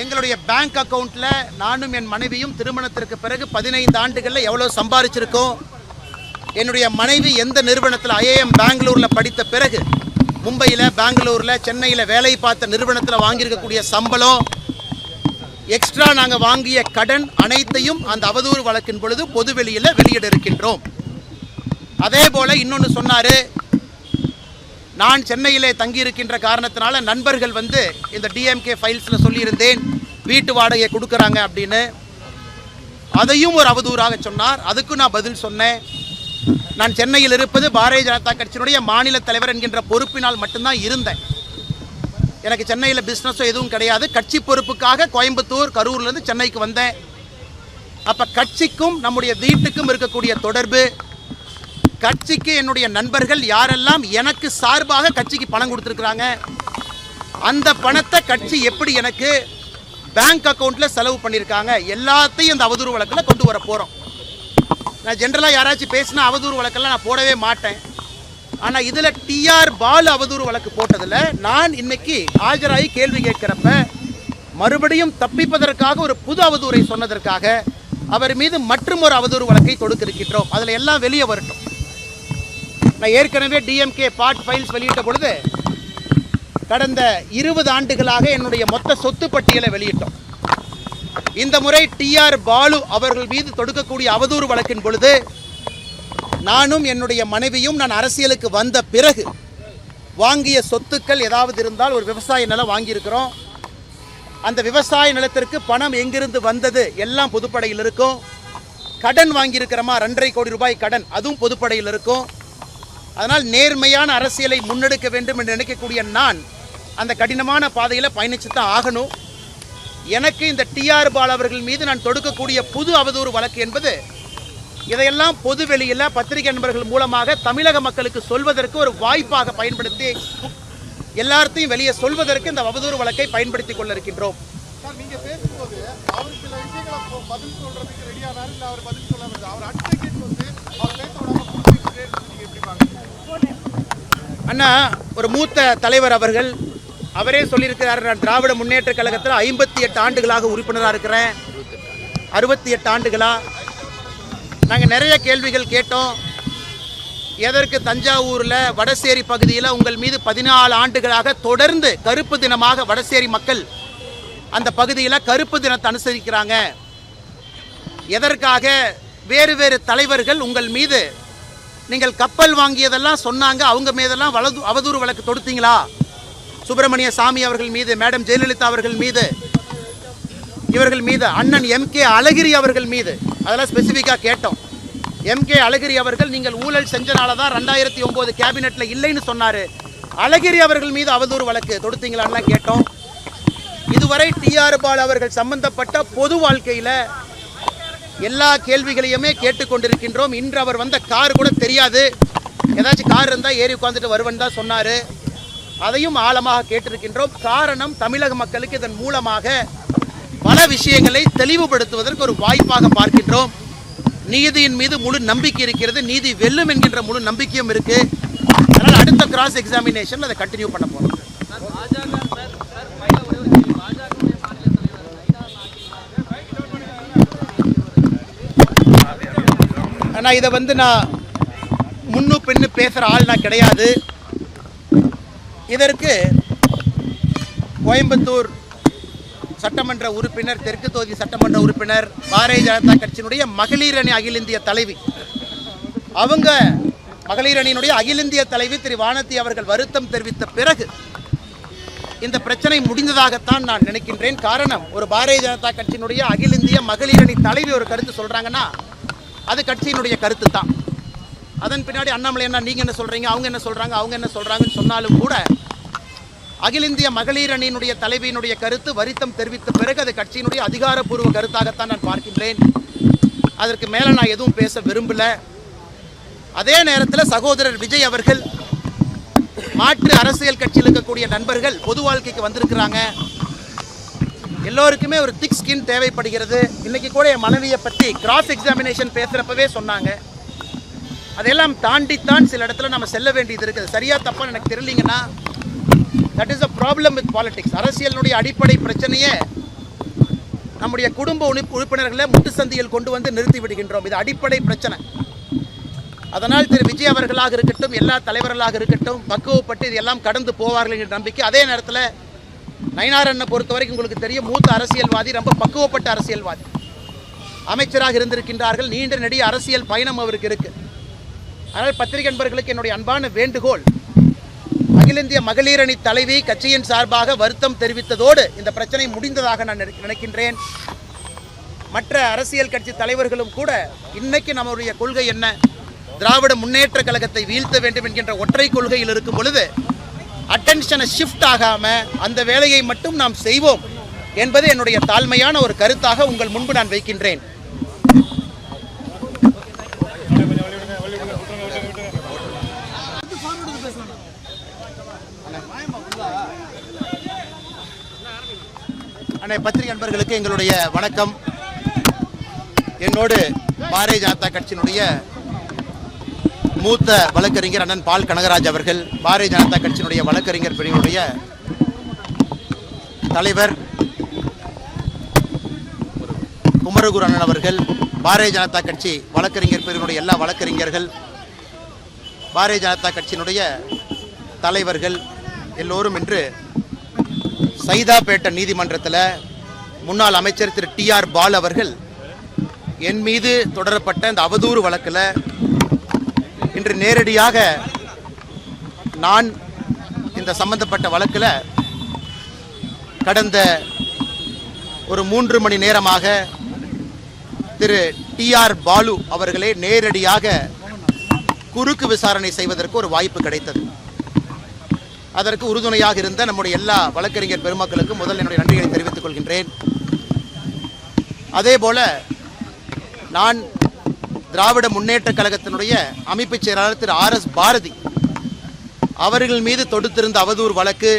எங்களுடைய பேங்க் அக்கௌண்ட்டில் நானும் என் மனைவியும் திருமணத்திற்கு பிறகு 15 ஆண்டுகளில் எவ்வளோ சம்பாதிச்சிருக்கோம், என்னுடைய மனைவி எந்த நிறுவனத்தில் ஐஏஎம் பெங்களூரில் படித்த பிறகு மும்பையில், பெங்களூரில், சென்னையில் வேலை பார்த்த நிறுவனத்தில் வாங்கியிருக்கக்கூடிய சம்பளம், எக்ஸ்ட்ரா நாங்கள் வாங்கிய கடன் அனைத்தையும் அந்த அவதூறு வழக்கின் பொழுது பொதுவெளியில் வெளியிட இருக்கின்றோம். அதே போல் இன்னொன்று சொன்னார், நான் சென்னையிலே தங்கியிருக்கின்ற காரணத்தினால நண்பர்கள் இந்த டிஎம்கே ஃபைல்ஸில் சொல்லியிருந்தேன் வீட்டு வாடகை கொடுக்குறாங்க அப்படின்னு. அதையும் ஒரு அவதூறாக சொன்னார். அதுக்கும் நான் பதில் சொன்னேன். நான் சென்னையில் இருப்பது பாரதிய ஜனதா கட்சியினுடைய மாநில தலைவர் என்கின்ற பொறுப்பினால் மட்டும்தான் இருந்தேன். எனக்கு சென்னையில் பிஸ்னஸோ எதுவும் கிடையாது. கட்சி பொறுப்புக்காக கோயம்புத்தூர் கரூர்லேருந்து சென்னைக்கு வந்தேன். அப்போ கட்சிக்கும் நம்முடைய வீட்டுக்கும் இருக்கக்கூடிய தொடர்பு, கட்சிக்கு என்னுடைய நண்பர்கள் யாரெல்லாம் எனக்கு சார்பாக கட்சிக்கு பணம் கொடுத்துருக்குறாங்க, அந்த பணத்தை கட்சி எப்படி எனக்கு பேங்க் அக்கௌண்ட்டில் செலவு பண்ணியிருக்காங்க, எல்லாத்தையும் இந்த அவதூறு வழக்கில் கொண்டு வர போகிறோம். நான் ஜென்ரலாக யாராச்சும் பேசினா அவதூறு வழக்கெல்லாம் நான் போடவே மாட்டேன். ஆனால் இதில் டிஆர் பாலு அவதூறு வழக்கு போட்டதில் நான் இன்னைக்கு ஆஜராகி கேள்வி கேட்கிறப்ப மறுபடியும் தப்பிப்பதற்காக ஒரு புது அவதூறை சொன்னதற்காக அவர் மீது மற்றும் ஒரு அவதூறு வழக்கை தொடுக்க இருக்கின்றோம். அதில் எல்லாம் வெளியே வரட்டும். நான் ஏற்கனவே டிஎம்கே பார்ட் ஃபைல்ஸ் வெளியிட்ட பொழுது கடந்த 20 ஆண்டுகளாக என்னுடைய மொத்த சொத்து பட்டியலை வெளியிட்டோம். இந்த முறை டிஆர் பாலு அவர்கள் மீது தொடுக்கக்கூடிய அவதூறு வழக்கின் பொழுது நானும் என்னுடைய மனைவியும் நான் அரசியலுக்கு வந்த பிறகு வாங்கிய சொத்துக்கள் ஏதாவது இருந்தால் ஒரு விவசாய நிலம் வாங்கியிருக்கிறோம். அந்த விவசாய நிலத்திற்கு பணம் எங்கிருந்து வந்தது எல்லாம் பொதுப்படையில் இருக்கும். கடன் வாங்கியிருக்கிறோமா 2.5 கோடி ரூபாய் கடன், அதுவும் பொதுப்படையில் இருக்கும். அதனால் நேர்மையான அரசியலை முன்னெடுக்க வேண்டும் என்று நினைக்கக்கூடிய நான் அந்த கடினமான பாதையில் பயணித்து தான் ஆகணும். எனக்கு இந்த டிஆர் பாலு அவர்கள் மீது நான் தொடுக்கக்கூடிய புது அவதூறு வழக்கு என்பது இதையெல்லாம் பொது வெளியில் பத்திரிகை நண்பர்கள் மூலமாக தமிழக மக்களுக்கு சொல்வதற்கு ஒரு வாய்ப்பாக பயன்படுத்தி எல்லாத்தையும் வெளியே சொல்வதற்கு இந்த அவதூறு வழக்கை பயன்படுத்திக் கொள்ள இருக்கின்றோம். அண்ணா, ஒரு மூத்த தலைவர் அவர்கள் அவரே சொல்லியிருக்கிறார், நான் திராவிட முன்னேற்ற கழகத்தில் 58 ஆண்டுகளாக உறுப்பினராக இருக்கிறேன். 68 ஆண்டுகளா? நாங்கள் நிறைய கேள்விகள் கேட்டோம். எதற்கு தஞ்சாவூரில் வடசேரி பகுதியில் உங்கள் மீது 14 ஆண்டுகளாக தொடர்ந்து கருப்பு தினமாக வடசேரி மக்கள் அந்த பகுதியில் கருப்பு தினத்தை அனுசரிக்கிறாங்க? எதற்காக வேறு வேறு தலைவர்கள் உங்கள் மீது நீங்கள் கப்பல் வாங்கியதெல்லாம் சொன்னாங்க, அவங்க மீதெல்லாம் அவதூறு வழக்கு தொடுத்தீங்களா? சுப்பிரமணிய சாமி அவர்கள் மீது, மேடம் ஜெயலலிதா அவர்கள் மீது, இவர்கள் மீது, அண்ணன் எம்கே அழகிரி அவர்கள் மீது அதெல்லாம் ஸ்பெசிஃபிக்காக கேட்டோம். எம்கே அழகிரி அவர்கள் நீங்கள் ஊழல் செஞ்சனால தான் 2009 கேபினெட்டில் இல்லைன்னு சொன்னார். அழகிரி அவர்கள் மீது அவதூறு வழக்கு தொடுத்தீங்களான்னு கேட்டோம். இதுவரை டிஆர் பாலு அவர்கள் சம்பந்தப்பட்ட பொது வாழ்க்கையில் எல்லா கேள்விகளையுமே கேட்டுக்கொண்டிருக்கின்றோம். இன்று அவர் வந்த கார் கூட தெரியாது, ஏதாச்சும் கார் இருந்தால் ஏறி உட்காந்துட்டு வருவன் தான் சொன்னார். அதையும் ஆழமாக கேட்டிருக்கின்றோம். காரணம், தமிழக மக்களுக்கு இதன் மூலமாக பல விஷயங்களை தெளிவுபடுத்துவதற்கு ஒரு வாய்ப்பாக பார்க்கின்றோம். நீதியின் மீது முழு நம்பிக்கை இருக்கிறது, நீதி வெல்லும் என்கின்ற முழு நம்பிக்கையும் இருக்கு. அதனால் அடுத்த கிராஸ் எக்ஸாமினேஷன் அதை கண்டினியூ பண்ண போறோம். ஆனால் இதை நான் முன்னு பின்னு பேசுகிற ஆள் நான் கிடையாது. இதற்கு கோயம்புத்தூர் சட்டமன்ற உறுப்பினர், தெற்கு தொகுதி சட்டமன்ற உறுப்பினர், பாரதிய ஜனதா கட்சியினுடைய மகளிர் அணி அகில இந்திய தலைவி, அவங்க மகளிர் அணியினுடைய அகில இந்திய தலைவி திரு வானதி அவர்கள் வருத்தம் தெரிவித்த பிறகு இந்த பிரச்சனை முடிந்ததாகத்தான் நான் நினைக்கின்றேன். காரணம், ஒரு பாரதிய ஜனதா கட்சியினுடைய அகில இந்திய மகளிர் அணி தலைவி ஒரு கருத்து சொல்றாங்கன்னா அது கட்சியினுடைய கருத்து தான். அதன் பின்னாடி அண்ணாமலை என்ன, நீங்க என்ன சொல்றீங்க, அவங்க என்ன சொல்றாங்க, அவங்க என்ன சொல்றாங்கன்னு சொன்னாலும் கூட அகில இந்திய மகளிர் அணியினுடைய தலைவியினுடைய கருத்து வருத்தம் தெரிவித்த பிறகு அது கட்சியினுடைய அதிகாரப்பூர்வ கருத்தாகத்தான் நான் பார்க்கின்றேன். அதற்கு மேலே நான் எதுவும் பேச விரும்பல. அதே நேரத்தில் சகோதரர் விஜய் அவர்கள், மாற்று அரசியல் கட்சியில் இருக்கக்கூடிய நண்பர்கள் பொது வாழ்க்கைக்கு வந்திருக்கிறாங்க. எல்லோருக்குமே ஒரு திக் ஸ்கின் தேவைப்படுகிறது. இன்னைக்கு கூட என் மனைவியை பற்றி கிராஸ் எக்ஸாமினேஷன் பேசுகிறப்பவே சொன்னாங்க. அதையெல்லாம் தாண்டித்தான் சில இடத்துல நம்ம செல்ல வேண்டியது இருக்குது. சரியா தப்பான்னு எனக்கு தெரியலீங்கன்னா that is a problem with politics. அரசியலினுடைய அடிப்படை பிரச்சனையே நம்முடைய குடும்ப உறுப்பினர்களை முட்டுசந்தியில் கொண்டு வந்து நிறுத்தி விடுகின்றோம். இது அடிப்படை பிரச்சனை. அதனால் திரு விஜய் அவர்களாக இருக்கட்டும், எல்லா தலைவர்களாக இருக்கட்டும், பக்குவப்பட்டு இதெல்லாம் கடந்து போவார்கள் என்ற நம்பிக்கை. அதே நேரத்தில் நயினாரண்ணை பொறுத்த வரைக்கும் உங்களுக்கு தெரியும், மூத்த அரசியல்வாதி, ரொம்ப பக்குவப்பட்ட அரசியல்வாதி, அமைச்சராக இருந்திருக்கின்றார்கள். நீண்ட நெடிய அரசியல் பயணம் அவருக்கு இருக்கு. அதனால் பத்திரிகை நண்பர்களுக்கு என்னுடைய அன்பான வேண்டுகோள், அகில இந்திய மகளிர் அணி தலைவி கட்சியின் சார்பாக வருத்தம் தெரிவித்ததோடு இந்த பிரச்சனை முடிந்ததாக நான் நினைக்கின்றேன். மற்ற அரசியல் கட்சி தலைவர்களும் கூட இன்னைக்கு நம்முடைய கொள்கை என்ன, திராவிட முன்னேற்ற கழகத்தை வீழ்த்த வேண்டும் என்கின்ற ஒற்றை கொள்கையில் இருக்கும் பொழுது அட்டென்ஷனை ஷிஃப்ட் ஆகாமல் அந்த வேலையை மட்டும் நாம் செய்வோம் என்பது என்னுடைய தாழ்மையான ஒரு கருத்தாக உங்கள் முன்பு நான் வைக்கின்றேன். பத்திரிகை நண்பர்களுக்கு எங்களுடைய வணக்கம். என்னோடு பாரதிய ஜனதா கட்சியினுடைய மூத்த வழக்கறிஞர் அண்ணன் பால் கனகராஜ் அவர்கள், பாரதிய ஜனதா கட்சியினுடைய வழக்கறிஞர் பிரிவினுடைய தலைவர் குமரகுரு அண்ணன் அவர்கள், பாரதிய ஜனதா கட்சி வழக்கறிஞர் பிரிவினுடைய எல்லா வழக்கறிஞர்கள், பாரதிய ஜனதா கட்சியினுடைய தலைவர்கள் எல்லோரும் இன்று சைதாப்பேட்டை நீதிமன்றத்தில் முன்னாள் அமைச்சர் திரு டிஆர் பாலு அவர்கள் என் மீது தொடரப்பட்ட இந்த அவதூறு வழக்கில் இன்று நேரடியாக நான் இந்த சம்பந்தப்பட்ட வழக்கில் கடந்த ஒரு 3 மணி நேரமாக திரு டிஆர் பாலு அவர்களே நேரடியாக குறுக்கு விசாரணை செய்வதற்கு ஒரு வாய்ப்பு கிடைத்தது. அதற்கு உறுதுணையாக இருந்த நம்முடைய எல்லா வழக்கறிஞர் பெருமக்களுக்கும் முதல் என்னுடைய நன்றிகளை தெரிவித்துக் கொள்கின்றேன். அதேபோல நான் திராவிட முன்னேற்ற கழகத்தினுடைய அமைப்பு செயலாளர் திரு RS பாரதி அவர்கள் மீது தொடுத்திருந்த அவதூறு வழக்கு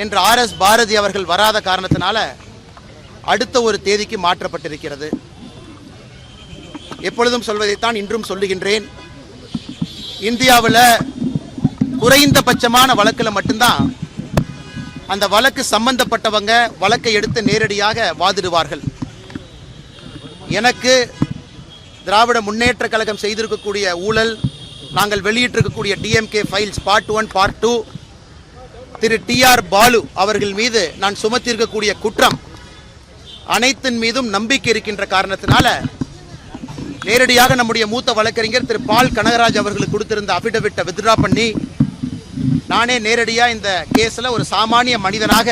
என்று RS பாரதி அவர்கள் வராத காரணத்தினால அடுத்த ஒரு தேதிக்கு மாற்றப்பட்டிருக்கிறது. எப்பொழுதும் சொல்வதைத்தான் இன்றும் சொல்லுகின்றேன். இந்தியாவில் குறைந்தபட்சமான வழக்கில் மட்டும்தான் அந்த வழக்கு சம்பந்தப்பட்டவங்க வழக்கை எடுத்து நேரடியாக வாதிடுவார்கள். எனக்கு திராவிட முன்னேற்ற கழகம் செய்திருக்கக்கூடிய ஊழல், நாங்கள் வெளியிட்டிருக்கக்கூடிய டிஎம்கே ஃபைல்ஸ் பார்ட் 1 பார்ட் 2, திரு டிஆர் பாலு அவர்கள் மீது நான் சுமத்தியிருக்கக்கூடிய குற்றம் அனைத்தின் மீதும் நம்பிக்கை இருக்கின்ற காரணத்தினால நேரடியாக நம்முடைய மூத்த வழக்கறிஞர் திரு பால் கனகராஜ் அவர்களுக்கு கொடுத்திருந்த அஃபிடவிட்டை வித்ட்ரா பண்ணி நானே நேரடியாக இந்த கேஸில் ஒரு சாமானிய மனிதனாக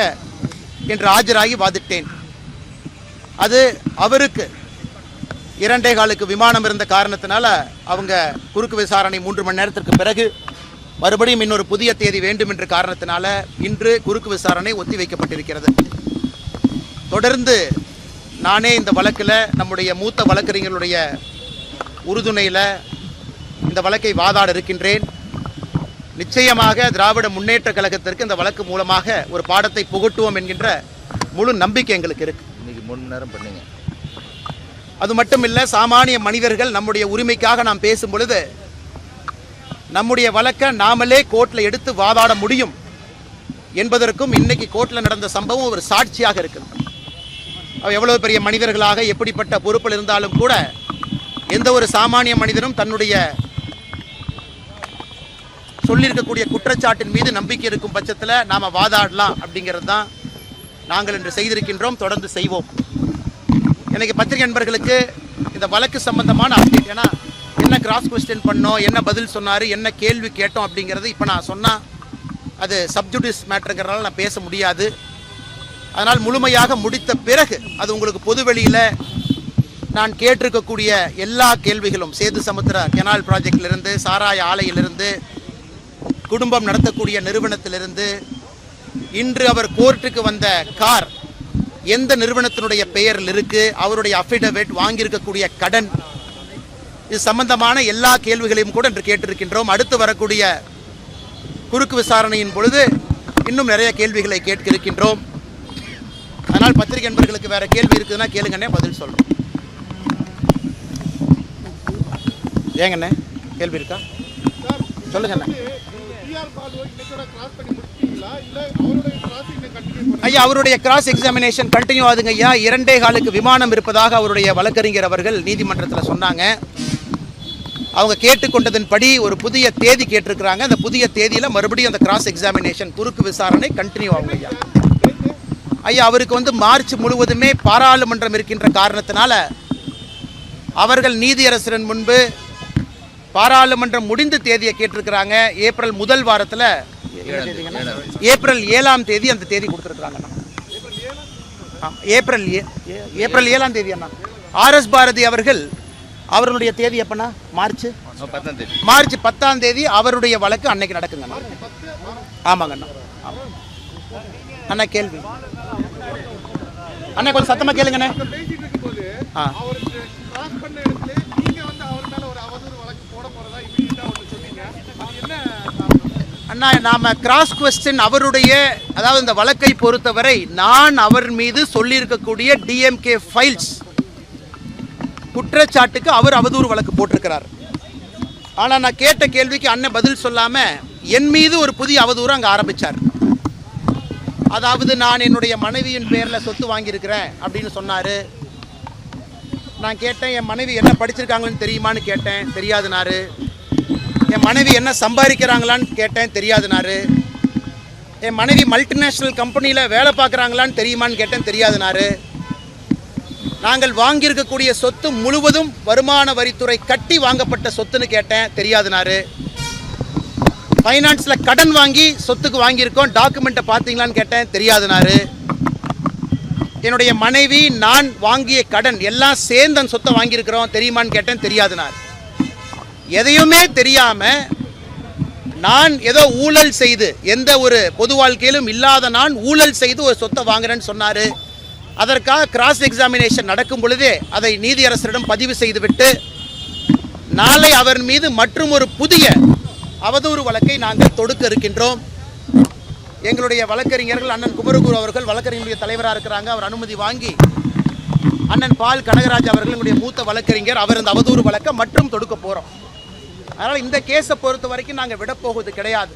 என்று ஆஜராகி வாதிட்டேன். அது அவருக்கு 2.25 விமானம் இருந்த காரணத்தினால அவங்க குறுக்கு விசாரணை 3 மணி நேரத்திற்கு பிறகு மறுபடியும் இன்னொரு புதிய தேதி வேண்டும் என்ற காரணத்தினால இன்று குறுக்கு விசாரணை ஒத்திவைக்கப்பட்டிருக்கிறது. தொடர்ந்து நானே இந்த வழக்கில் நம்முடைய மூத்த வழக்கறிஞர்களுடைய உறுதுணையில் இந்த வழக்கை வாதாட இருக்கின்றேன். நிச்சயமாக திராவிட முன்னேற்ற கழகத்திற்கு இந்த வழக்கு மூலமாக ஒரு பாடத்தை புகட்டுவோம் என்கின்ற முழு நம்பிக்கை எங்களுக்கு இருக்கு. இன்னைக்கு 3 மணி நேரம் பண்ணீங்க. அது மட்டும் இல்லை, சாமானிய மனிதர்கள் நம்முடைய உரிமைக்காக நாம் பேசும் பொழுது நம்முடைய வழக்கை நாமளே கோர்ட்டில் எடுத்து வாதாட முடியும் என்பதற்கும் இன்னைக்கு கோர்ட்டில் நடந்த சம்பவம் ஒரு சாட்சியாக இருக்கு. எவ்வளவு பெரிய மனிதர்களாக எப்படிப்பட்ட பொறுப்பில் இருந்தாலும் கூட எந்த ஒரு சாமானிய மனிதனும் தன்னுடைய சொல்லியிருக்கக்கூடிய குற்றச்சாட்டின் மீது நம்பிக்கை இருக்கும் பட்சத்தில் நாம் வாதாடலாம் அப்படிங்கிறது தான் நாங்கள் இன்று செய்திருக்கின்றோம், தொடர்ந்து செய்வோம். எனக்கு பத்திரிகை நண்பர்களுக்கு இந்த வழக்கு சம்பந்தமான அப்டேட், ஏன்னா என்ன கிராஸ் கொஸ்டின் பண்ணோம், என்ன பதில் சொன்னார், என்ன கேள்வி கேட்டோம் அப்படிங்கிறது இப்போ நான் சொன்னால் அது சப்ஜுடிஸ் மேட்டருங்கிறனால நான் பேச முடியாது. அதனால் முழுமையாக முடித்த பிறகு அது உங்களுக்கு பொதுவெளியில் நான் கேட்டிருக்கக்கூடிய எல்லா கேள்விகளும், சேது சமுத்திர கெனால் ப்ராஜெக்டிலிருந்து, சாராய ஆலையிலிருந்து, குடும்பம் நடத்தக்கூடிய நிறுவனத்திலிருந்து, இன்று அவர் கோர்ட்டுக்கு வந்த கார் எந்த நிறுவனத்தினுடைய பெயரில் இருக்கு, அவருடைய அஃபிடவிட், வாங்கியிருக்கக்கூடிய கடன், இது சம்பந்தமான எல்லா கேள்விகளையும் கூட இன்று கேட்டிருக்கின்றோம். அடுத்து வரக்கூடிய குறுக்கு விசாரணையின் பொழுது இன்னும் நிறைய கேள்விகளை கேட்க இருக்கின்றோம். அதனால் பத்திரிகை நண்பர்களுக்கு வேற கேள்வி இருக்குதுன்னா கேளுங்கண்ணே, பதில் சொல்றோம். ஏங்கண்ணே கேள்வி இருக்கா? சொல்லுங்கண்ணே. ஐயா, அவருடைய கிராஸ் எக்ஸாமினேஷன் கண்டினியூ ஆகுதுங்க ஐயா. 2.25 விமானம் இருப்பதாக அவருடைய வழக்கறிஞர் அவர்கள் நீதிமன்றத்தில் சொன்னாங்க. அவங்க கேட்டுக்கொண்டதன்படி ஒரு புதிய தேதி கேட்டிருக்கிறாங்க. அந்த புதிய தேதியில் மறுபடியும் அந்த கிராஸ் எக்ஸாமினேஷன் குறுக்கு விசாரணை கண்டினியூ ஆகும் ஐயா. ஐயா, அவருக்கு மார்ச் முழுவதுமே பாராளுமன்றம் இருக்கின்ற காரணத்தினால அவர்கள் நீதியரசரின் முன்பு பாராளுமன்றம் முடிந்த தேதியை கேட்டிருக்கிறாங்க. ஏப்ரல் முதல் வாரத்தில் ஏப்ரல் 7ஆம் தேதி அந்த தேதி கொடுத்துருக்குறாங்க. ஏப்ரல் 7ஆம் தேதி அண்ணா. RS பாரதி அவர்கள் அவருடைய தேதி எப்பண்ணா? மார்ச் 10ஆம் தேதி அவருடைய வழக்கு அன்னைக்கு நடக்குங்க. ஆமாங்க அண்ணா. அண்ணா கேள்வி அண்ணா கொஞ்சம் சத்தமாக கேளுங்கண்ணே. ஆ அண்ணா, நாம கிராஸ் கொஸ்டின் அவருடைய, அதாவது இந்த வழக்கை பொறுத்தவரை நான் அவர் மீது சொல்லியிருக்கக்கூடிய டிஎம்கே ஃபைல்ஸ் குற்றச்சாட்டுக்கு அவர் அவதூறு வழக்கு போட்டிருக்கிறார். ஆனால் நான் கேட்ட கேள்விக்கு அண்ணன் பதில் சொல்லாமல் என் மீது ஒரு புதிய அவதூறு அங்கே ஆரம்பித்தார். அதாவது நான் என்னுடைய மனைவியின் பேரில் சொத்து வாங்கியிருக்கிறேன் அப்படின்னு சொன்னார். நான் கேட்டேன், என் மனைவி என்ன படிச்சிருக்காங்கன்னு தெரியுமான்னு கேட்டேன், தெரியாதுனாரு. என் மனைவி என்ன சம்பாதிக்கிறாங்களான்னு கேட்டேன், தெரியாதுனாரு. என் மனைவி மல்டிநேஷ்னல் கம்பெனியில் வேலை பார்க்குறாங்களான்னு தெரியுமான்னு கேட்டேன், தெரியாதுனாரு. நாங்கள் வாங்கியிருக்கக்கூடிய சொத்து முழுவதும் வருமான வரித்துறை கட்டி வாங்கப்பட்ட சொத்துன்னு கேட்டேன், தெரியாதுனாரு. ஃபைனான்ஸில் கடன் வாங்கி சொத்துக்கு வாங்கியிருக்கோம், டாக்குமெண்ட்டை பார்த்தீங்களான்னு கேட்டேன், தெரியாதுனாரு. என்னுடைய மனைவி நான் வாங்கிய கடன் எல்லாம் சேர்ந்து அந்த சொத்தை வாங்கியிருக்கிறோம், தெரியுமான்னு கேட்டேன், தெரியாதுனாரு. எதையுமே தெரியாமல் நான் ஏதோ ஊழல் செய்து, எந்த ஒரு பொது வாழ்க்கையிலும் இல்லாத நான் ஊழல் செய்து ஒரு சொத்தை வாங்குறேன்னு சொன்னார். அதற்காக கிராஸ் எக்ஸாமினேஷன் நடக்கும் பொழுதே அதை நீதியரசரிடம் பதிவு செய்துவிட்டு நாளை அவர் மீது மற்றும் ஒரு புதிய அவதூறு வழக்கை நாங்கள் தொடுக்க இருக்கின்றோம். எங்களுடைய வழக்கறிஞர்கள் அண்ணன் குமரகுரு அவர்கள் வழக்கறிஞருடைய தலைவராக இருக்கிறாங்க. அவர் அனுமதி வாங்கி அண்ணன் பால் கனகராஜ் அவர்கள் எங்களுடைய மூத்த வழக்கறிஞர், அவர் இந்த அவதூறு வழக்கை மற்றும் தொடுக்க போகிறோம். அதனால் இந்த கேஸை பொறுத்த வரைக்கும் நாங்கள் விடப்போகுது கிடையாது.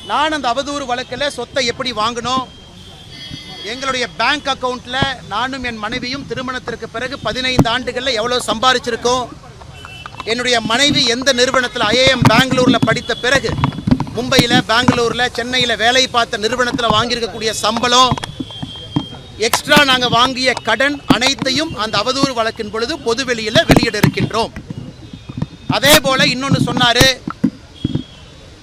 நான் அந்த அவதூறு வழக்கில் சொத்தை எப்படி வாங்கினோம், எங்களுடைய பேங்க் அக்கௌண்ட்டில் நானும் என் மனைவியும் திருமணத்திற்கு பிறகு 15 ஆண்டுகளில் எவ்வளோ சம்பாதிச்சிருக்கோம், என்னுடைய மனைவி எந்த நிறுவனத்தில் ஐஏஎம் பெங்களூரில் படித்த பிறகு மும்பையில், பெங்களூரில், சென்னையில் வேலை பார்த்த நிறுவனத்தில் வாங்கியிருக்கக்கூடிய சம்பளம், எக்ஸ்ட்ரா நாங்கள் வாங்கிய கடன் அனைத்தையும் அந்த அவதூறு வழக்கின் பொழுது பொதுவெளியில் வெளியிட இருக்கின்றோம். அதே போல் இன்னொன்று சொன்னார்,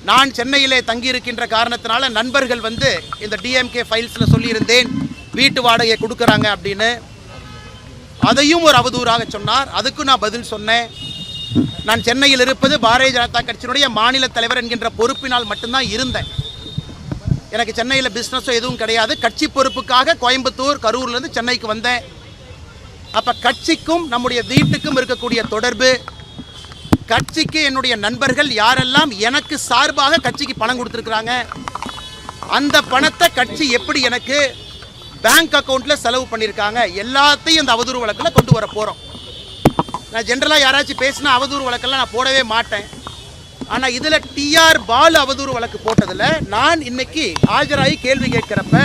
நான் சென்னையிலே தங்கியிருக்கின்ற காரணத்தினால நண்பர்கள் வந்து இந்த டிஎம்கே ஃபைல்ஸில் சொல்லியிருந்தேன் வீட்டு வாடகை கொடுக்குறாங்க அப்படின்னு. அதையும் ஒரு அவதூறாக சொன்னார். அதுக்கும் நான் பதில் சொன்னேன். நான் சென்னையில் இருப்பது பாரதிய ஜனதா கட்சியினுடைய மாநில தலைவர் என்கின்ற பொறுப்பினால் மட்டும்தான் இருந்தேன். எனக்கு சென்னையில் பிஸ்னஸோ எதுவும் கிடையாது. கட்சி பொறுப்புக்காக கோயம்புத்தூர், கரூர்லேருந்து சென்னைக்கு வந்தேன். அப்போ கட்சிக்கும் நம்முடைய வீட்டுக்கும் இருக்கக்கூடிய தொடர்பு, கட்சிக்கு என்னுடைய நண்பர்கள் யாரெல்லாம் எனக்கு சார்பாக கட்சிக்கு பணம் கொடுத்துருக்குறாங்க, அந்த பணத்தை கட்சி எப்படி எனக்கு பேங்க் அக்கௌண்ட்டில் செலவு பண்ணியிருக்காங்க, எல்லாத்தையும் அந்த அவதூறு வழக்கில் கொண்டு வர போகிறோம். நான் ஜென்ரலாக யாராச்சும் பேசினா அவதூறு வழக்கெல்லாம் நான் போடவே மாட்டேன். ஆனால் இதில் டிஆர் பாலு அவதூறு வழக்கு போட்டதில் நான் இன்னைக்கு ஆஜராகி கேள்வி கேட்கிறப்ப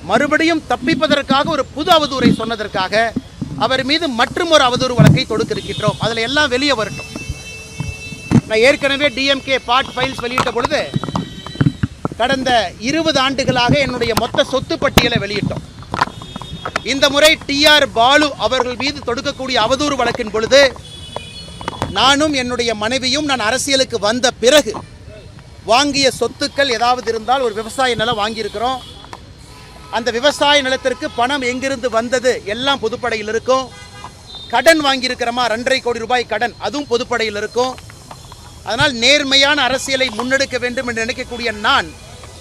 மறுபடியும் தப்பிப்பதற்காக ஒரு புது அவதூறை சொன்னதற்காக அவர் மீது மற்றும் ஒரு அவதூறு வழக்கை தொடுக்க இருக்கின்றோம். அதில் எல்லாம் வெளியே வரட்டும். நான் ஏற்கனவே டிஎம்கே பார்ட் ஃபைல்ஸ் வெளியிட்ட பொழுது கடந்த 20 ஆண்டுகளாக என்னுடைய மொத்த சொத்து பட்டியலை வெளியிட்டோம். இந்த முறை டிஆர் பாலு அவர்கள் மீது தொடுக்கக்கூடிய அவதூறு வழக்கின் பொழுது நானும் என்னுடைய மனைவியும் நான் அரசியலுக்கு வந்த பிறகு வாங்கிய சொத்துக்கள் ஏதாவது இருந்தால் ஒரு விவசாய நிலம் வாங்கியிருக்கிறோம். அந்த விவசாய நிலத்திற்கு பணம் எங்கிருந்து வந்தது எல்லாம் பொதுப்படையில் இருக்கும். கடன் வாங்கியிருக்கிறோமா 2.5 கோடி ரூபாய் கடன், அதுவும் பொதுப்படையில் இருக்கும். அதனால் நேர்மையான அரசியலை முன்னெடுக்க வேண்டும் என்று நினைக்கக்கூடிய நான்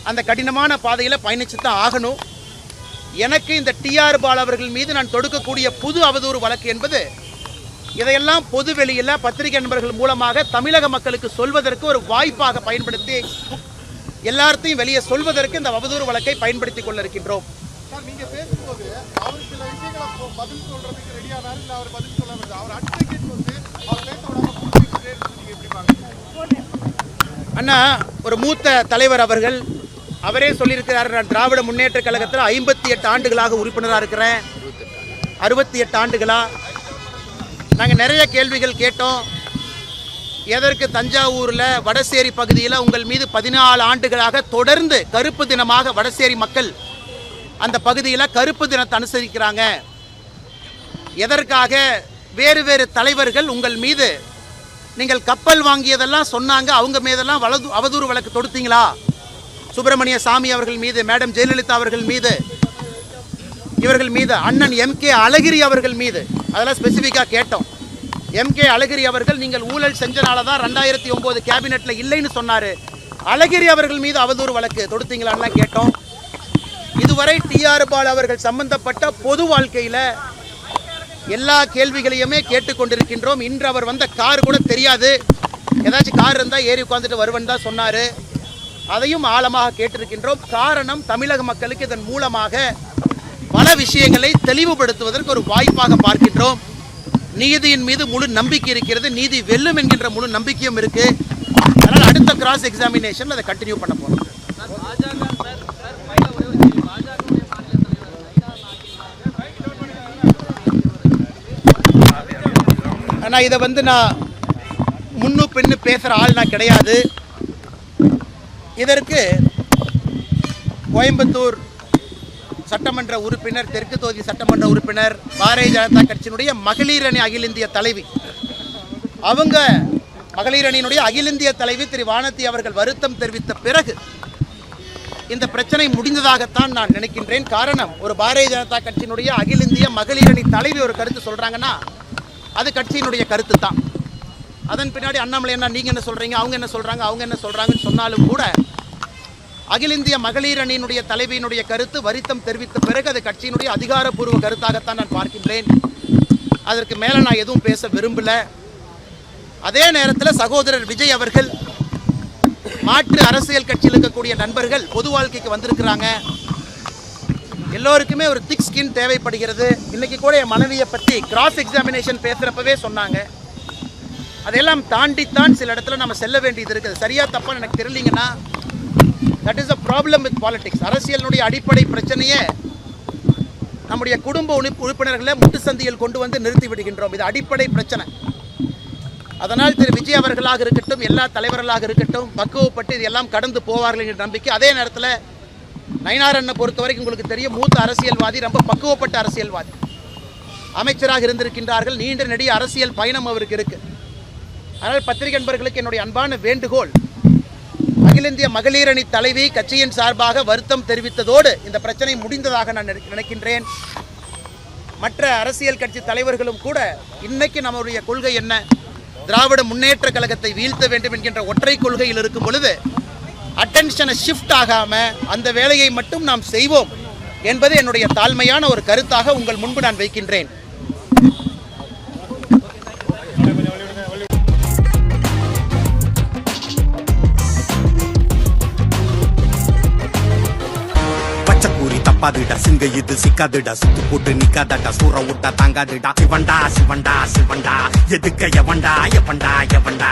அந்த கடினமான பாதையில் பயணித்து தான் ஆகணும். எனக்கு இந்த டிஆர் பாலு அவர்கள் மீது நான் தொடுக்கக்கூடிய புது அவதூறு வழக்கு என்பது இதையெல்லாம் பொதுவெளியில் பத்திரிகை நண்பர்கள் மூலமாக தமிழக மக்களுக்கு சொல்வதற்கு ஒரு வாய்ப்பாக பயன்படுத்தி எல்லாத்தையும் வெளியே சொல்வதற்கு இந்த அவதூறு வழக்கை பயன்படுத்தி கொள்ள இருக்கின்றோம். அண்ணா, ஒரு மூத்த தலைவர் அவர்கள் அவரே சொல்லியிருக்கிறார், நான் திராவிட முன்னேற்ற கழகத்தில் 58 ஆண்டுகளாக உறுப்பினராக இருக்கிறேன். 68 ஆண்டுகளா? நாங்கள் நிறைய கேள்விகள் கேட்டோம். எதற்கு தஞ்சாவூரில் வடசேரி பகுதியில் உங்கள் மீது 14 ஆண்டுகளாக தொடர்ந்து கருப்பு தினமாக வடசேரி மக்கள் அந்த பகுதியில் கருப்பு தினத்தை அனுசரிக்கிறாங்க? எதற்காக வேறு வேறு தலைவர்கள் உங்கள் மீது நீங்கள் கப்பல் வாங்கியதெல்லாம் சொன்னாங்க, அவங்க மீதெல்லாம் அவதூறு வழக்கு தொடுத்தீங்களா? சுப்பிரமணிய சாமி அவர்கள் மீது, மேடம் ஜெயலலிதா அவர்கள் மீது, இவர்கள் மீது, அண்ணன் எம்கே அழகிரி அவர்கள் மீது அதெல்லாம் ஸ்பெசிஃபிக்காக கேட்டோம். எம்கே அழகிரி அவர்கள் நீங்கள் ஊழல் செஞ்சனால தான் 2009 கேபினெட்டில் இல்லைன்னு சொன்னார். அழகிரி அவர்கள் மீது அவதூறு வழக்கு தொடுத்தீங்களான்னு கேட்டோம். இதுவரை டிஆர் பாலு அவர்கள் சம்பந்தப்பட்ட பொது வாழ்க்கையில எல்லா கேள்விகளையுமே கேட்டுக்கொண்டிருக்கின்றோம். இன்று அவர் வந்த கார் கூட தெரியாது, ஏதாச்சும் கார் இருந்தால் ஏறி உட்காந்துட்டு வருவன் தான் சொன்னார். அதையும் ஆழமாக கேட்டிருக்கின்றோம். காரணம், தமிழக மக்களுக்கு இதன் மூலமாக பல விஷயங்களை தெளிவுபடுத்துவதற்கு ஒரு வாய்ப்பாக பார்க்கின்றோம். நீதியின் மீது முழு நம்பிக்கை இருக்கிறது, நீதி வெல்லும் என்கின்ற முழு நம்பிக்கையும் இருக்கு. அதனால் அடுத்த கிராஸ் எக்ஸாமினேஷன் அதை கண்டினியூ பண்ண போறோம். ஆனால் இதை நான் முன்னு பின்னு பேசுகிற ஆள் நான் கிடையாது. இதற்கு கோயம்புத்தூர் சட்டமன்ற உறுப்பினர், தெற்கு தொகுதி சட்டமன்ற உறுப்பினர், பாரதிய ஜனதா கட்சியினுடைய மகளிர் அணி அகில இந்திய தலைவி, அவங்க மகளிர் அணியினுடைய அகில இந்திய தலைவி திரு வானதி அவர்கள் வருத்தம் தெரிவித்த பிறகு இந்த பிரச்சனை முடிந்ததாகத்தான் நான் நினைக்கின்றேன். காரணம், ஒரு பாரதிய ஜனதா கட்சியினுடைய அகில இந்திய மகளிர் அணி தலைவி ஒரு கருத்து சொல்றாங்கன்னா அது கட்சியினுடைய கருத்து தான். அதன் பின்னாடி அண்ணாமலை என்ன, நீங்க என்ன சொல்றீங்க, அவங்க என்ன சொல்றாங்க, அவங்க என்ன சொல்றாங்கன்னு சொன்னாலும் கூட அகில இந்திய மகளிர் அணியினுடைய தலைவியினுடைய கருத்து வருத்தம் தெரிவித்த பிறகு அது கட்சியினுடைய அதிகாரப்பூர்வ கருத்தாகத்தான் நான் பார்க்கின்றேன். அதற்கு மேலே நான் எதுவும் பேச விரும்பல. அதே நேரத்தில் சகோதரர் விஜய் அவர்கள், மாற்று அரசியல் கட்சியில் இருக்கக்கூடிய நண்பர்கள் பொது வாழ்க்கைக்கு வந்திருக்கிறாங்க. எல்லோருக்குமே ஒரு திக் ஸ்கின் தேவைப்படுகிறது. இன்னைக்கு கூட என் மனைவியை பற்றி கிராஸ் எக்ஸாமினேஷன் பேசுகிறப்பவே சொன்னாங்க. அதையெல்லாம் தாண்டித்தான் சில இடத்துல நம்ம செல்ல வேண்டியது இருக்குது. சரியா தப்பான்னு எனக்கு தெரியலீங்கன்னா that is a problem with politics. அரசியலினுடைய அடிப்படை பிரச்சனையே நம்முடைய குடும்ப உறுப்பினர்களை முட்டு சந்தியில் கொண்டு வந்து நிறுத்தி விடுகின்றோம். இது அடிப்படை பிரச்சனை. அதனால் திரு விஜய் அவர்களாக இருக்கட்டும், எல்லா தலைவர்களாக இருக்கட்டும், பக்குவப்பட்டு இதெல்லாம் கடந்து போவார்கள் என்ற நம்பிக்கை. அதே நேரத்தில் நயினாரண்ணை பொறுத்த வரைக்கும் உங்களுக்கு தெரியும், மூத்த அரசியல்வாதி, ரொம்ப பக்குவப்பட்ட அரசியல்வாதி, அமைச்சராக இருந்திருக்கின்றார்கள். நீண்ட நெடிய அரசியல் பயணம் அவருக்கு இருக்கு. அதனால் பத்திரிகை நண்பர்களுக்கு என்னுடைய அன்பான வேண்டுகோள், அகில இந்திய மகளிர் அணி தலைவி கட்சியின் சார்பாக வருத்தம் தெரிவித்ததோடு இந்த பிரச்சனை முடிந்ததாக நான் நினைக்கின்றேன். மற்ற அரசியல் கட்சி தலைவர்களும் கூட இன்னைக்கு நம்முடைய கொள்கை என்ன, திராவிட முன்னேற்ற கழகத்தை வீழ்த்த வேண்டும் என்கின்ற ஒற்றை கொள்கையில் இருக்கும் பொழுது அட்டென்ஷனை ஷிஃப்ட் ஆகாம அந்த வேலையை மட்டும் நாம் செய்வோம் என்பது என்னுடைய தாழ்மையான ஒரு கருத்தாக உங்கள் முன்பு நான் வைக்கின்றேன். தப்பாதுடா சிங்க இது சிக்காதுடா, சுத்து போட்டு நிக்காதடா, சூற விட்டா தாங்காதுடா. சிவண்டா சிவண்டா சிவண்டா, எதுக்க எவண்டா எவண்டா எவண்டா.